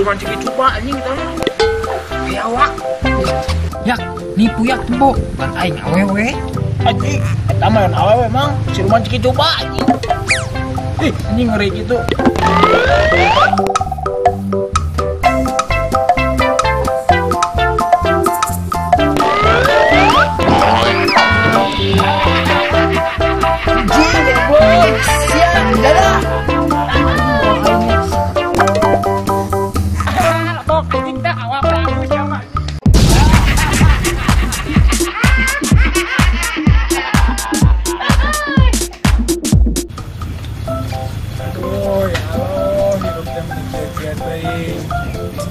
siluman ciki coba anjing kita mah. Ya awak. Yak, nipu yak tembok. Bukan aing awewe. Anjing, eta mah yang awewe emang siluman ciki coba anjing. Ih, anjing ngeri gitu.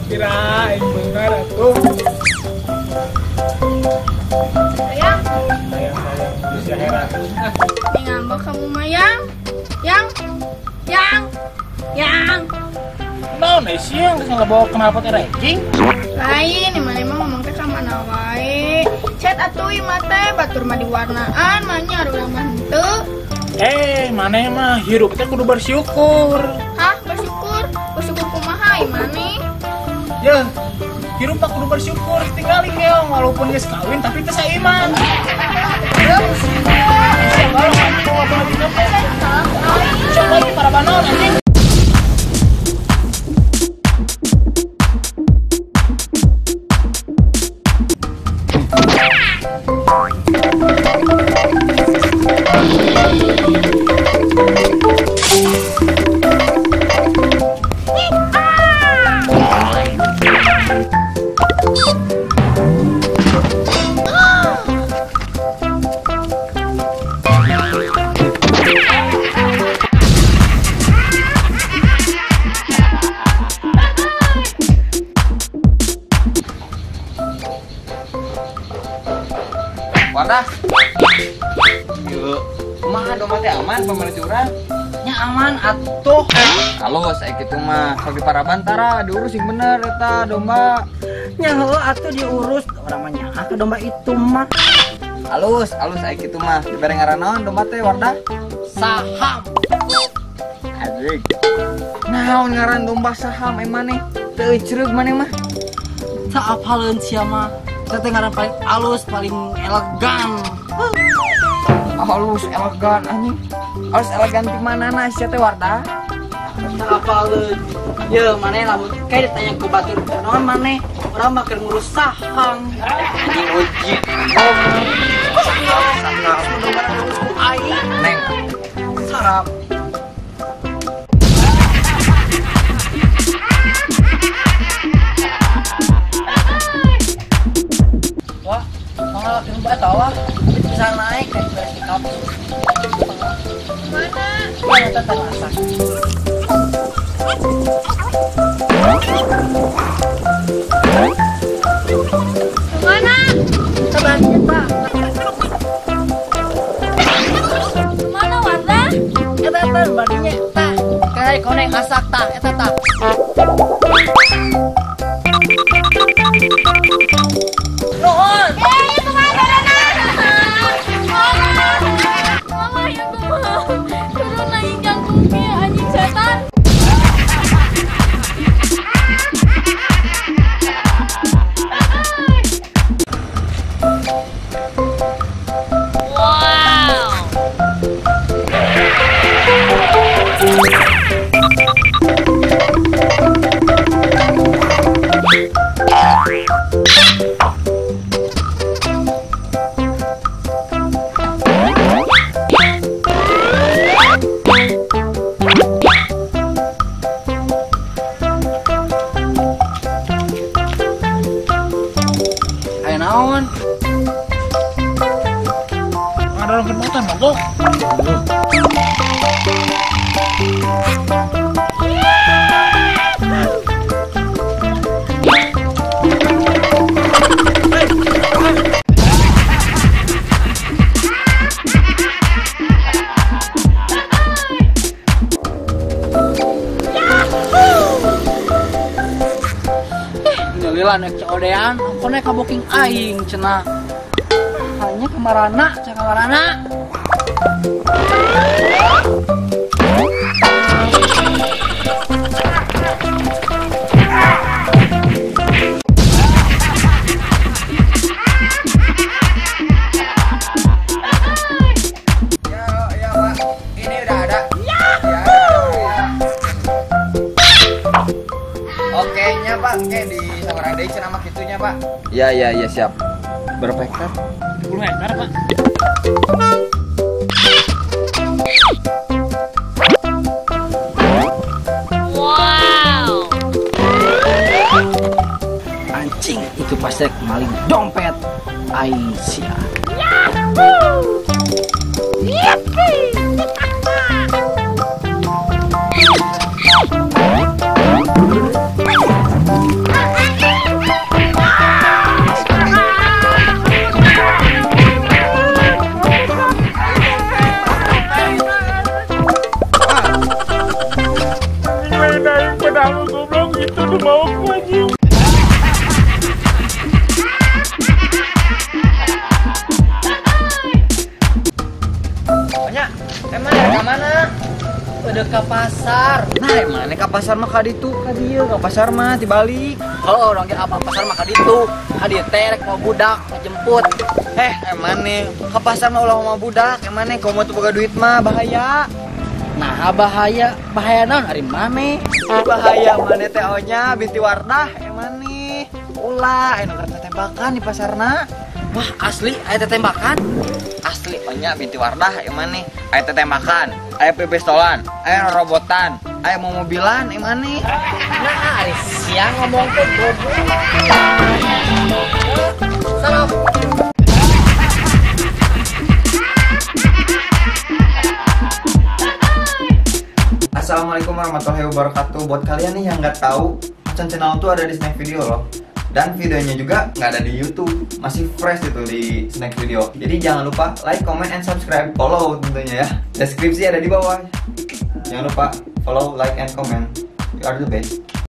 Kirain benar tuh. Sayang, Bisa heran. ngambek kamu mah yang. No, sih yang bawa kenapa teh ranking? Lain, emang ngomong teh ka mana wae. Chat atuh ieu mah teh batur mah diwarnaan, manya urang mah henteu. Mana mah hirup teh kudu bersyukur. Hah, bersyukur? Bersyukur kumaha ieu maneh? Ya, hirup tak kudu bersyukur. Tinggalin keong walaupun geus kawin tapi teu saiman. Siapa lo anjing mau bawa dina teh? Coba lagi para banon anjing. Wadah. Yuk, kumaha domba teh aman pamain curang? Nya aman atuh. Halo, saya kitu mah sok diparaban tara diurus yang bener eta domba. Nya heueuh atuh diurus urang mah nyaha ke domba itu mah. Halus saya kitu mah dibere ngaran naon domba teh Wardah? Saham. Asik. Naon ngaran domba saham emane? Teu ceureuh maneh mah. Tak apaleun sia mah. Teh ngaran paling alus, paling elegan. Halus elegan anjing. Halus elegan di manana sia teh Wardah? Tak apaleun. Ye maneh lamun kae ditanya ku batur naon maneh? Urang mah keur ngurus saham. Anjing uji. Saham domba ngurus ku aing. Neng. Sarap. Wah, mangga domba eta wah. Bisa naik kayak beres di kapur. Mana? Mana teh masak. Mana? Sebenarnya tak. Mana Wardah? Eta teh badinya tah. Kayak koneng asak tah eta tah. Nuhun. Itu mah Mama, ya kumaha? Turun naik jangkungnya anjing setan. Naon? Ada orang motor mogok. Nyelila naik codean, aku naik ka booking aing cenah. Hanya kemarana, cek kemarana. Oke nya Pak, oke di Samarang deui cenah mah kitunya Pak. Iya siap. Berapa hektar? 10 hektar, Pak. Anjing, itu pasti maling dompet Aisyah. Emang ke mana? Udah ke pasar. Nah, emang ke pasar mah ka ditu, ka dieu, ka pasar mah dibalik. Oh, orang apa pasar mah ka ditu. Ka dieu teh rek mau budak ngejemput. Emang nih, ke pasar mah ulah mau budak, emang nih komo tuh boga duit mah bahaya. Nah, bahaya naon ari mane? Bahaya mana teh nya binti Wardah, emang nih. Ulah anu keur tembakan di pasarna. Wah, asli aya tembakan. Asli nya binti Wardah emang nih. Aya tembakan, aya pistolan, aya robotan, aya mobilan emang nih. Nah, ari siang ngomong ke goblok. Salam. Assalamualaikum warahmatullahi wabarakatuh. Buat kalian nih yang nggak tahu, Macan Channel tuh ada di Snack Video loh. Dan videonya juga nggak ada di YouTube, masih fresh itu di Snack Video. Jadi jangan lupa like, comment, and subscribe, follow tentunya ya. Deskripsi ada di bawah. Jangan lupa follow, like, and comment. You are the best.